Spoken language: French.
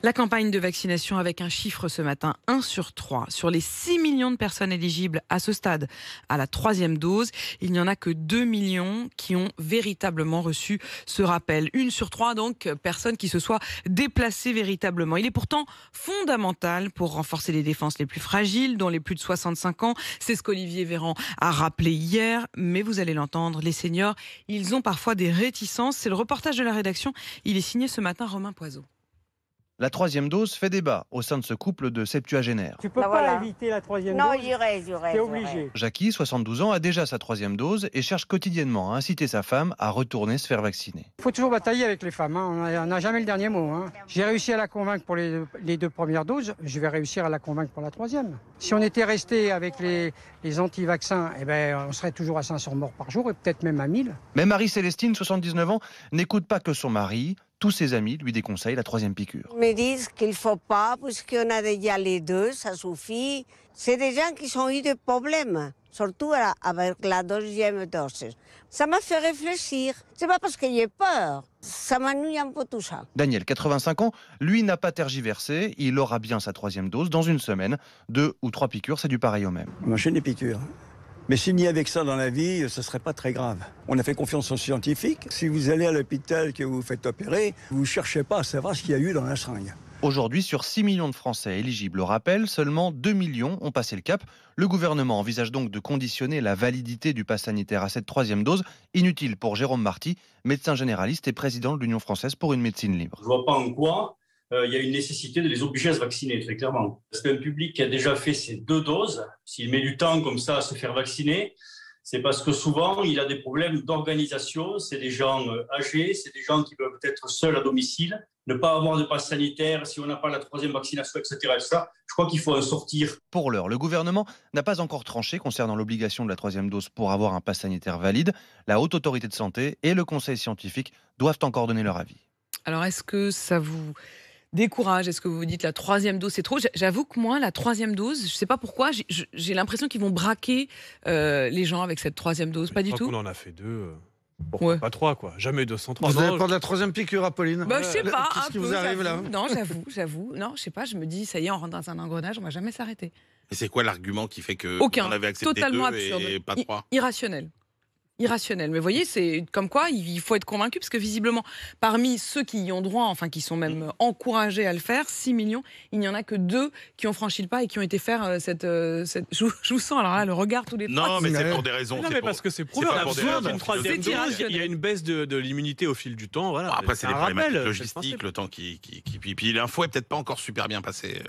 La campagne de vaccination avec un chiffre ce matin, 1 sur 3. Sur les 6 millions de personnes éligibles à ce stade à la 3e dose, il n'y en a que 2 millions qui ont véritablement reçu ce rappel. 1 sur 3 donc, personnes qui se soient déplacées véritablement. Il est pourtant fondamental pour renforcer les défenses les plus fragiles, dont les plus de 65 ans. C'est ce qu'Olivier Véran a rappelé hier, mais vous allez l'entendre, les seniors, ils ont parfois des réticences. C'est le reportage de la rédaction. Il est signé ce matin Romain Poiseau. La 3e dose fait débat au sein de ce couple de septuagénaires. Tu peux pas éviter la 3e dose. Non, j'irai. T'es obligé. Jackie, 72 ans, a déjà sa 3e dose et cherche quotidiennement à inciter sa femme à retourner se faire vacciner. Il faut toujours batailler avec les femmes, on n'a jamais le dernier mot. J'ai réussi à la convaincre pour les 2 premières doses, je vais réussir à la convaincre pour la 3e. Si on était resté avec les anti-vaccins, on serait toujours à 500 morts par jour et peut-être même à 1000. Mais Marie-Célestine, 79 ans, n'écoute pas que son mari. Tous ses amis lui déconseillent la 3e piqûre. Ils me disent qu'il ne faut pas, puisqu'on a déjà les 2, ça suffit. C'est des gens qui ont eu des problèmes, surtout avec la 2e dose. Ça m'a fait réfléchir. C'est pas parce que j'ai peur. Ça m'ennuie un peu tout ça. Daniel, 85 ans, lui n'a pas tergiversé. Il aura bien sa 3e dose dans une semaine. 2 ou 3 piqûres, c'est du pareil au même. On enchaîne les piqûres. Mais s'il n'y avait que ça dans la vie, ce ne serait pas très grave. On a fait confiance aux scientifiques. Si vous allez à l'hôpital, que vous vous faites opérer, vous ne cherchez pas à savoir ce qu'il y a eu dans la seringue. Aujourd'hui, sur 6 millions de Français éligibles au rappel, seulement 2 millions ont passé le cap. Le gouvernement envisage donc de conditionner la validité du pass sanitaire à cette 3e dose. Inutile pour Jérôme Marty, médecin généraliste et président de l'Union française pour une médecine libre. Je ne vois pas en quoi il y a une nécessité de les obliger à se vacciner, très clairement. Parce qu'un public qui a déjà fait ses 2 doses, s'il met du temps comme ça à se faire vacciner, c'est parce que souvent, il a des problèmes d'organisation. C'est des gens âgés, c'est des gens qui peuvent être seuls à domicile, ne pas avoir de passe sanitaire, si on n'a pas la 3e vaccination, etc. Je crois qu'il faut en sortir. Pour l'heure, le gouvernement n'a pas encore tranché concernant l'obligation de la 3e dose pour avoir un pass sanitaire valide. La Haute Autorité de Santé et le Conseil scientifique doivent encore donner leur avis. Alors, est-ce que ça vous décourage? Est-ce que vous vous dites la 3e dose c'est trop? J'avoue que moi, la 3e dose, je ne sais pas pourquoi, j'ai l'impression qu'ils vont braquer les gens avec cette 3e dose. Pas du tout. On en a fait 2. Pourquoi pas 3 quoi? Jamais 203. Vous n'avez pas de la 3e piqûre, Apolline? Je sais pas. Qu'est-ce qui vous arrive là? Non, j'avoue. Non, je sais pas. Je me dis, ça y est, on rentre dans un engrenage, on va jamais s'arrêter. Et c'est quoi l'argument qui fait que Aucun. on avait accepté Totalement 2 absurde. et pas 3? Irrationnel. Mais vous voyez, c'est comme quoi il faut être convaincu, parce que visiblement, parmi ceux qui y ont droit, enfin qui sont même encouragés à le faire, 6 millions, il n'y en a que 2 qui ont franchi le pas et qui ont été faire cette... Je vous sens alors là, le regard tous les trois. Non, mais c'est pour des raisons. Non, mais parce que c'est prouvé. Une 3e dose, il y a une baisse de l'immunité au fil du temps. Voilà. Après, c'est des problématiques rappel, logistiques, le temps puis l'info est peut-être pas encore super bien passée.